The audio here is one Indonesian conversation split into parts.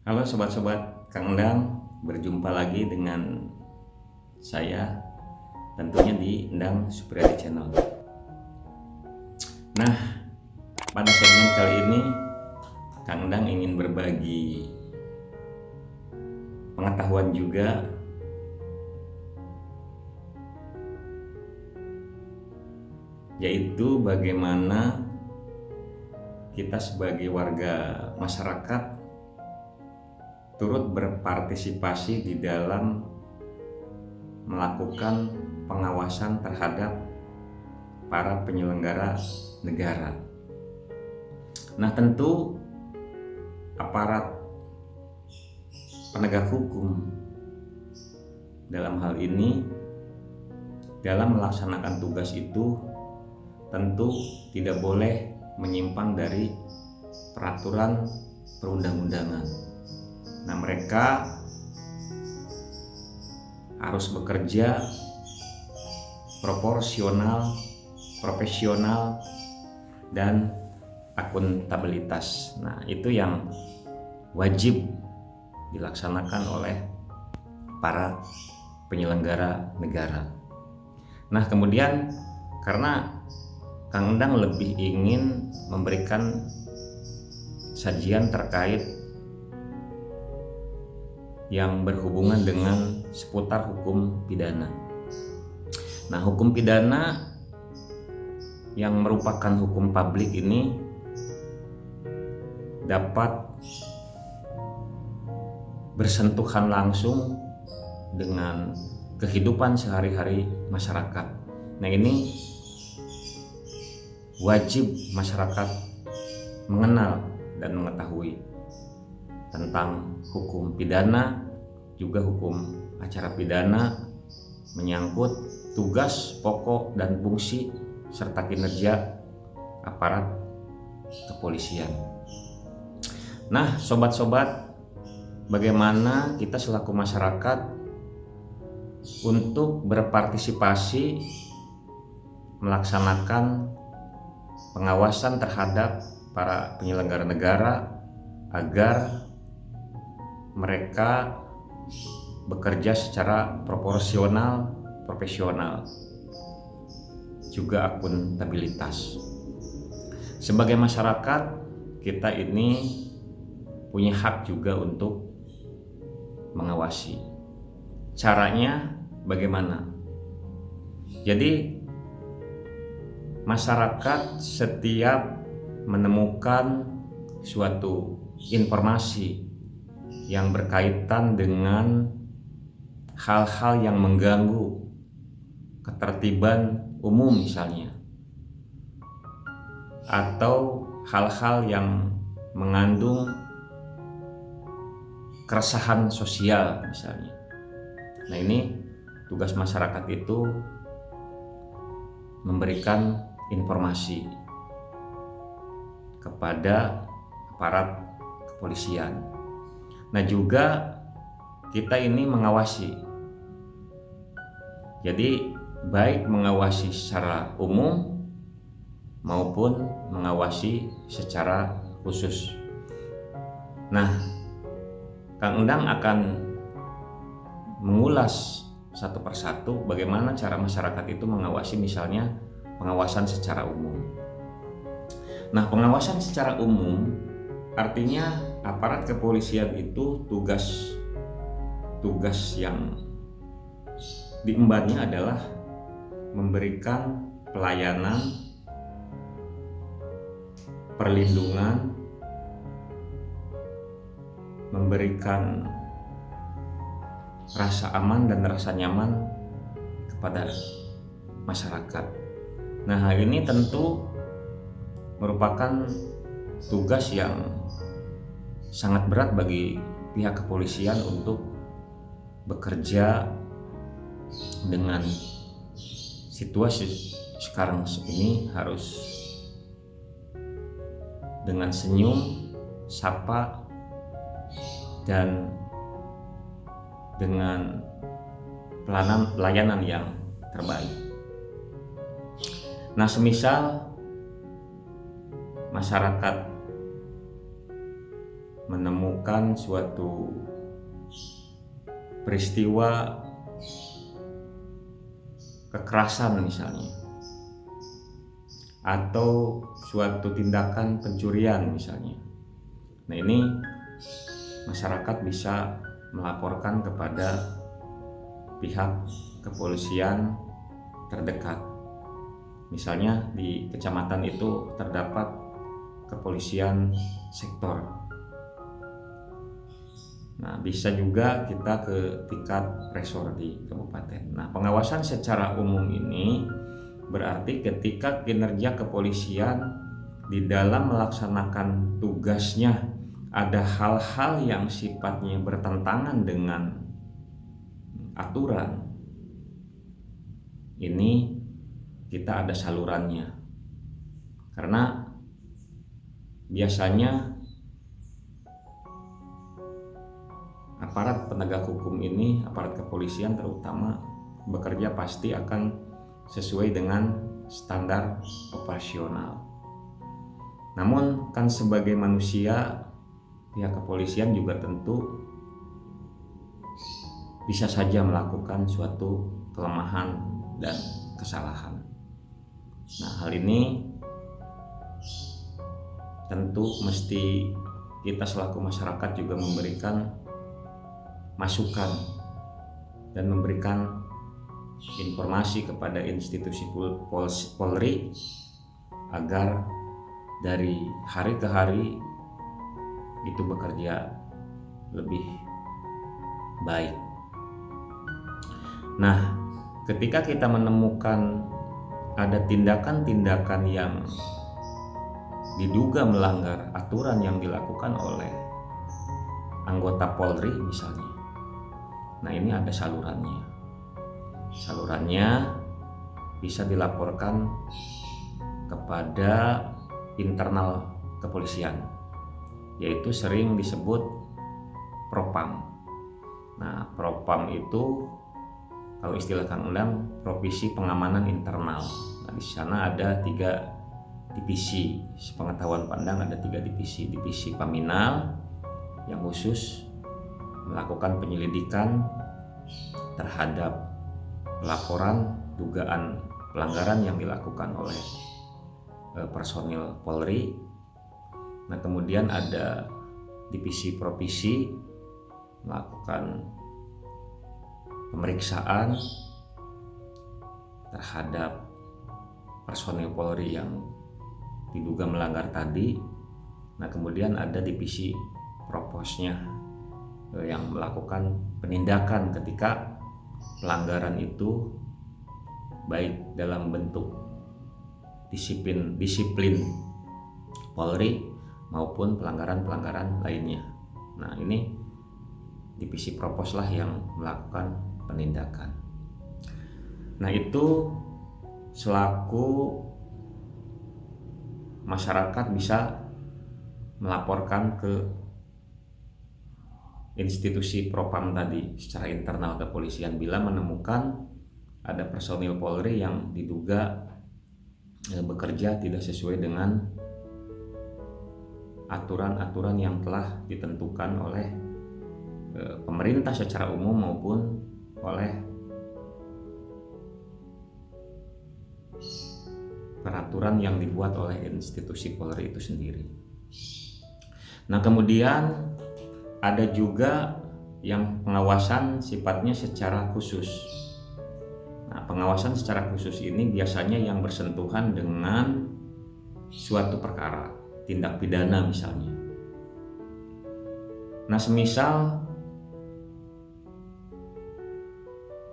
Halo sobat-sobat Kang Endang, berjumpa lagi dengan saya tentunya di Endang Supriyadi Channel. Nah, pada segmen kali ini Kang Endang ingin berbagi pengetahuan juga, yaitu bagaimana kita sebagai warga masyarakat turut berpartisipasi di dalam melakukan pengawasan terhadap para penyelenggara negara. Nah, tentu aparat penegak hukum dalam hal ini dalam melaksanakan tugas itu tentu tidak boleh menyimpang dari peraturan perundang-undangan. Nah, mereka harus bekerja proporsional, profesional, dan akuntabilitas. Nah, itu yang wajib dilaksanakan oleh para penyelenggara negara. Nah, kemudian karena Kang Endang lebih ingin memberikan sajian terkait yang berhubungan dengan seputar hukum pidana. Nah, hukum pidana yang merupakan hukum publik ini dapat bersentuhan langsung dengan kehidupan sehari-hari masyarakat. Nah, ini wajib masyarakat mengenal dan mengetahui tentang hukum pidana, juga hukum acara pidana, menyangkut tugas pokok dan fungsi serta kinerja aparat kepolisian. Nah, sobat-sobat, bagaimana kita selaku masyarakat untuk berpartisipasi melaksanakan pengawasan terhadap para penyelenggara negara agar mereka bekerja secara proporsional, profesional, juga akuntabilitas. Sebagai masyarakat, kita ini punya hak juga untuk mengawasi. Caranya bagaimana? Jadi masyarakat setiap menemukan suatu informasi yang berkaitan dengan hal-hal yang mengganggu ketertiban umum misalnya, atau hal-hal yang mengandung keresahan sosial misalnya. Nah, ini tugas masyarakat itu memberikan informasi kepada aparat kepolisian. Nah, juga kita ini mengawasi. Jadi baik mengawasi secara umum maupun mengawasi secara khusus. Nah, Kang Endang akan mengulas satu persatu bagaimana cara masyarakat itu mengawasi, misalnya pengawasan secara umum. Nah, pengawasan secara umum artinya aparat kepolisian itu tugas yang diembannya adalah memberikan pelayanan, perlindungan, memberikan rasa aman dan rasa nyaman kepada masyarakat. Nah, hal ini tentu merupakan tugas yang sangat berat bagi pihak kepolisian untuk bekerja dengan situasi sekarang ini, harus dengan senyum, sapa, dan dengan pelayanan yang terbaik. Nah, semisal masyarakat menemukan suatu peristiwa kekerasan misalnya, atau suatu tindakan pencurian misalnya. Nah, ini masyarakat bisa melaporkan kepada pihak kepolisian terdekat. Misalnya di kecamatan itu terdapat kepolisian sektor. Nah, bisa juga kita ke tingkat resor di kabupaten. Nah, pengawasan secara umum ini berarti ketika kinerja kepolisian di dalam melaksanakan tugasnya ada hal-hal yang sifatnya bertentangan dengan aturan, ini kita ada salurannya. Karena biasanya aparat penegak hukum ini, aparat kepolisian terutama, bekerja pasti akan sesuai dengan standar operasional. Namun kan sebagai manusia, pihak kepolisian juga tentu bisa saja melakukan suatu kelemahan dan kesalahan. Nah, hal ini tentu mesti kita selaku masyarakat juga memberikan masukan dan memberikan informasi kepada institusi Polri agar dari hari ke hari itu bekerja lebih baik. Nah, ketika kita menemukan ada tindakan-tindakan yang diduga melanggar aturan yang dilakukan oleh anggota Polri misalnya, nah ini ada salurannya. Salurannya bisa dilaporkan kepada internal kepolisian, yaitu sering disebut Propam. Nah, Propam itu kalau istilah Kang Undang, Provisi Pengamanan Internal. Nah, di sana ada 3 divisi. Sepengetahuan Pandang ada 3 divisi. Divisi Paminal yang khusus melakukan penyelidikan terhadap laporan dugaan pelanggaran yang dilakukan oleh personil Polri. Nah, kemudian ada divisi Provisi melakukan pemeriksaan terhadap personil Polri yang diduga melanggar tadi. Nah, kemudian ada divisi Proposnya yang melakukan penindakan ketika pelanggaran itu baik dalam bentuk disiplin Polri maupun pelanggaran-pelanggaran lainnya. Nah, ini divisi Propos lah yang melakukan penindakan. Nah, itu selaku masyarakat bisa melaporkan ke institusi Propam tadi secara internal kepolisian bila menemukan ada personil Polri yang diduga bekerja tidak sesuai dengan aturan-aturan yang telah ditentukan oleh pemerintah secara umum maupun oleh peraturan yang dibuat oleh institusi Polri itu sendiri. Nah, kemudian ada juga yang pengawasan sifatnya secara khusus. Nah, pengawasan secara khusus ini biasanya yang bersentuhan dengan suatu perkara, tindak pidana misalnya. Nah, semisal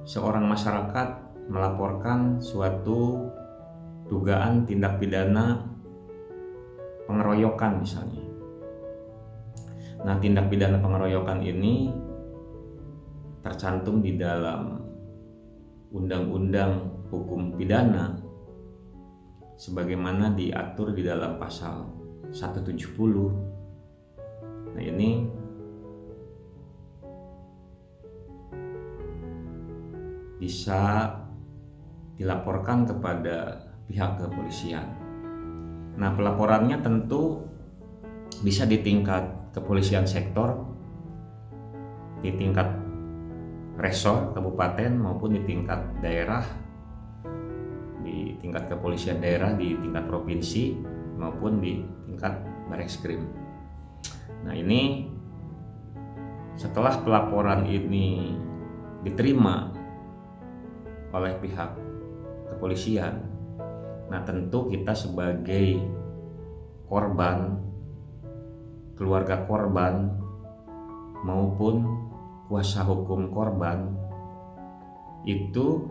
seorang masyarakat melaporkan suatu dugaan tindak pidana pengeroyokan misalnya. Nah, tindak pidana pengeroyokan ini tercantum di dalam Undang-Undang Hukum Pidana sebagaimana diatur di dalam pasal 170. Nah, ini bisa dilaporkan kepada pihak kepolisian. Nah, pelaporannya tentu bisa di tingkat kepolisian sektor di tingkat resor kabupaten maupun di tingkat daerah, di tingkat kepolisian daerah, di tingkat provinsi maupun di tingkat Bareskrim. Nah, ini setelah pelaporan ini diterima oleh pihak kepolisian, nah tentu kita sebagai korban, keluarga korban maupun kuasa hukum korban itu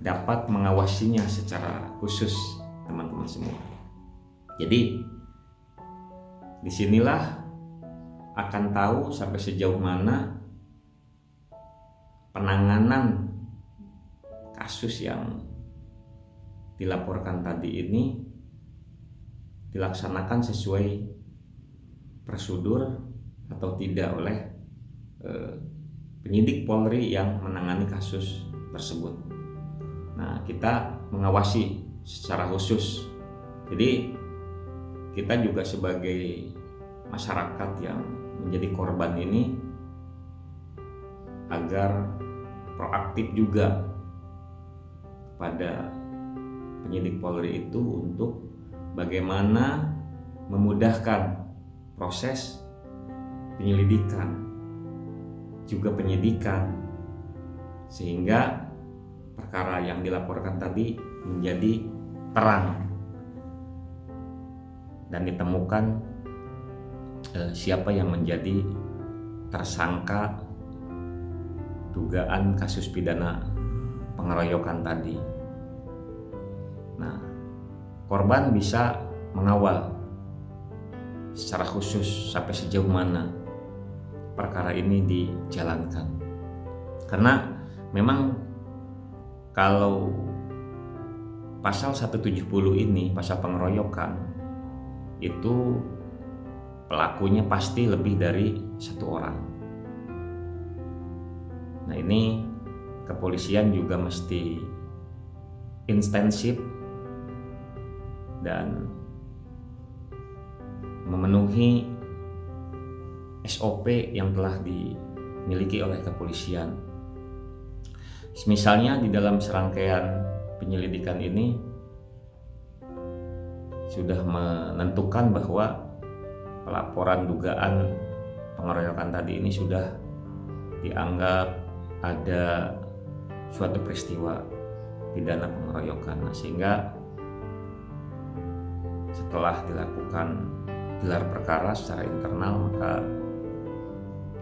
dapat mengawasinya secara khusus, teman-teman semua. Jadi disinilah akan tahu sampai sejauh mana penanganan kasus yang dilaporkan tadi ini dilaksanakan sesuai prosedur atau tidak oleh penyidik Polri yang menangani kasus tersebut. Nah, kita mengawasi secara khusus. Jadi kita juga sebagai masyarakat yang menjadi korban ini agar proaktif juga pada penyidik Polri itu untuk bagaimana memudahkan proses penyelidikan juga penyidikan, sehingga perkara yang dilaporkan tadi menjadi terang dan ditemukan siapa yang menjadi tersangka dugaan kasus pidana pengeroyokan tadi. Nah, korban bisa mengawal secara khusus sampai sejauh mana perkara ini dijalankan. Karena memang kalau pasal 170 ini, pasal pengeroyokan, itu pelakunya pasti lebih dari satu orang. Nah, ini kepolisian juga mesti intensif dan memenuhi SOP yang telah dimiliki oleh kepolisian. Misalnya di dalam serangkaian penyelidikan ini sudah menentukan bahwa pelaporan dugaan pengeroyokan tadi ini sudah dianggap ada suatu peristiwa pidana pengeroyokan. Nah, sehingga setelah dilakukan gelar perkara secara internal, maka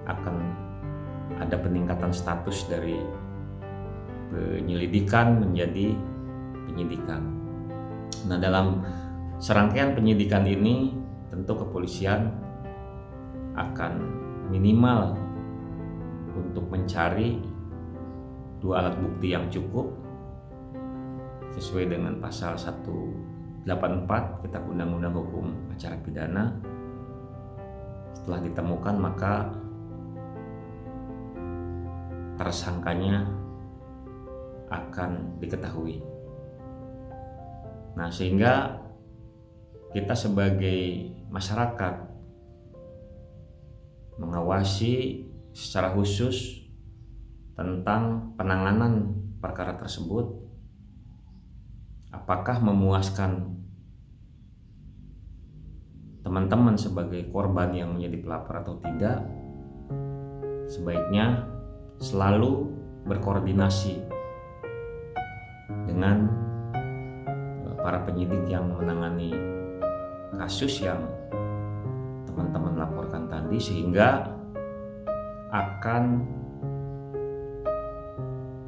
akan ada peningkatan status dari penyelidikan menjadi penyidikan. Nah, dalam serangkaian penyidikan ini tentu kepolisian akan minimal untuk mencari 2 alat bukti yang cukup sesuai dengan pasal 184 Kitab Undang-Undang Hukum Acara Pidana. Setelah ditemukan, maka tersangkanya akan diketahui. Nah, sehingga kita sebagai masyarakat mengawasi secara khusus tentang penanganan perkara tersebut, apakah memuaskan teman-teman sebagai korban yang menjadi pelapor atau tidak. Sebaiknya selalu berkoordinasi dengan para penyidik yang menangani kasus yang teman-teman laporkan tadi, sehingga akan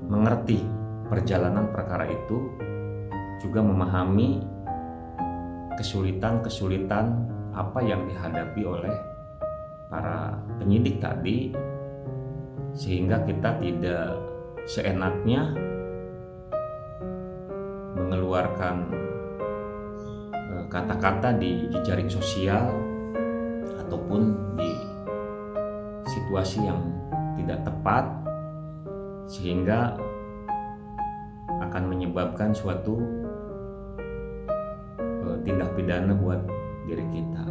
mengerti perjalanan perkara itu, juga memahami kesulitan-kesulitan apa yang dihadapi oleh para penyidik tadi, sehingga kita tidak seenaknya mengeluarkan kata-kata di jejaring sosial ataupun di situasi yang tidak tepat, sehingga akan menyebabkan suatu tindak pidana buat diri kita.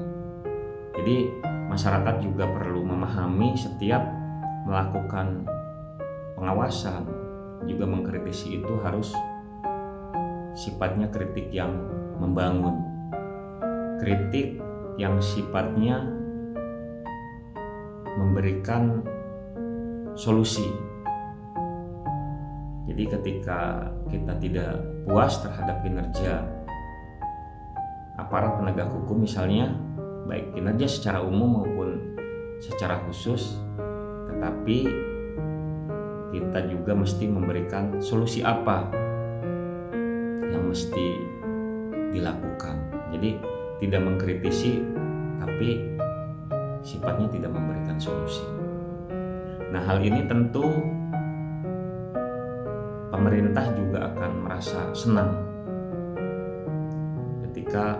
Jadi masyarakat juga perlu memahami setiap melakukan pengawasan juga mengkritisi itu harus sifatnya kritik yang membangun, kritik yang sifatnya memberikan solusi. Jadi ketika kita tidak puas terhadap kinerja aparat penegak hukum misalnya, baik kinerja secara umum maupun secara khusus, tetapi kita juga mesti memberikan solusi apa yang mesti dilakukan. Jadi tidak mengkritisi tapi sifatnya tidak memberikan solusi. Nah, hal ini tentu pemerintah juga akan merasa senang ketika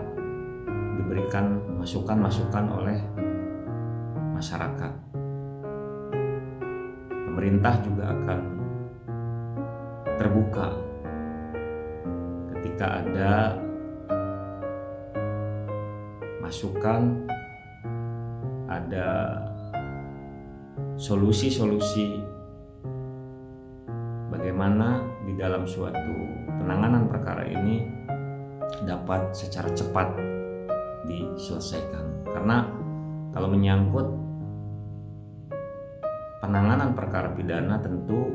diberikan masukan-masukan oleh masyarakat. Pemerintah juga akan terbuka ketika ada masukan, ada solusi-solusi bagaimana di dalam suatu penanganan perkara ini dapat secara cepat diselesaikan. Karena kalau menyangkut penanganan perkara pidana tentu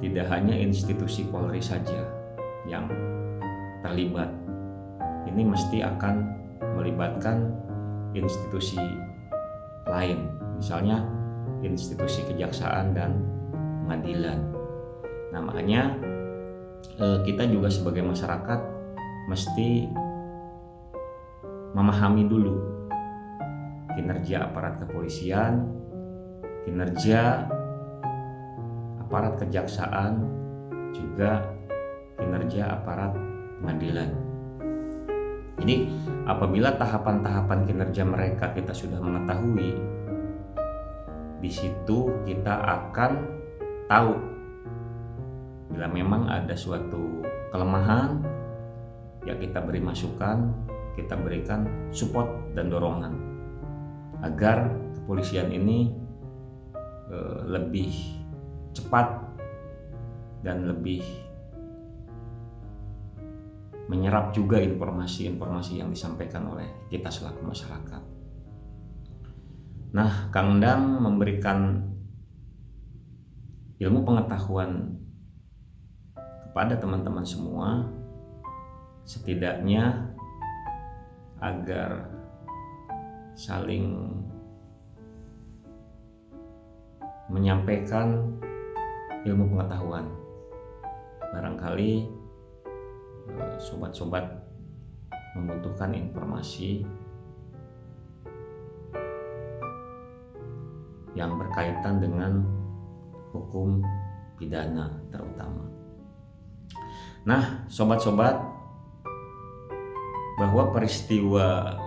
tidak hanya institusi Polri saja yang terlibat. Ini mesti akan melibatkan institusi lain, misalnya institusi kejaksaan dan pengadilan. Nah, makanya kita juga sebagai masyarakat mesti memahami dulu kinerja aparat kepolisian, kinerja aparat kejaksaan, juga kinerja aparat pengadilan. Jadi apabila tahapan-tahapan kinerja mereka kita sudah mengetahui, di situ kita akan tahu bila memang ada suatu kelemahan, ya kita beri masukan, kita berikan support dan dorongan agar kepolisian ini lebih cepat dan lebih menyerap juga informasi-informasi yang disampaikan oleh kita selaku masyarakat. Nah, Kang Endang memberikan ilmu pengetahuan kepada teman-teman semua, setidaknya agar saling menyampaikan ilmu pengetahuan. Barangkali sobat-sobat membutuhkan informasi yang berkaitan dengan hukum pidana terutama. Nah, sobat-sobat, bahwa peristiwa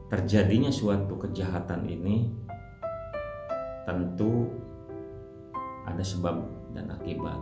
terjadinya suatu kejahatan ini tentu ada sebab dan akibat.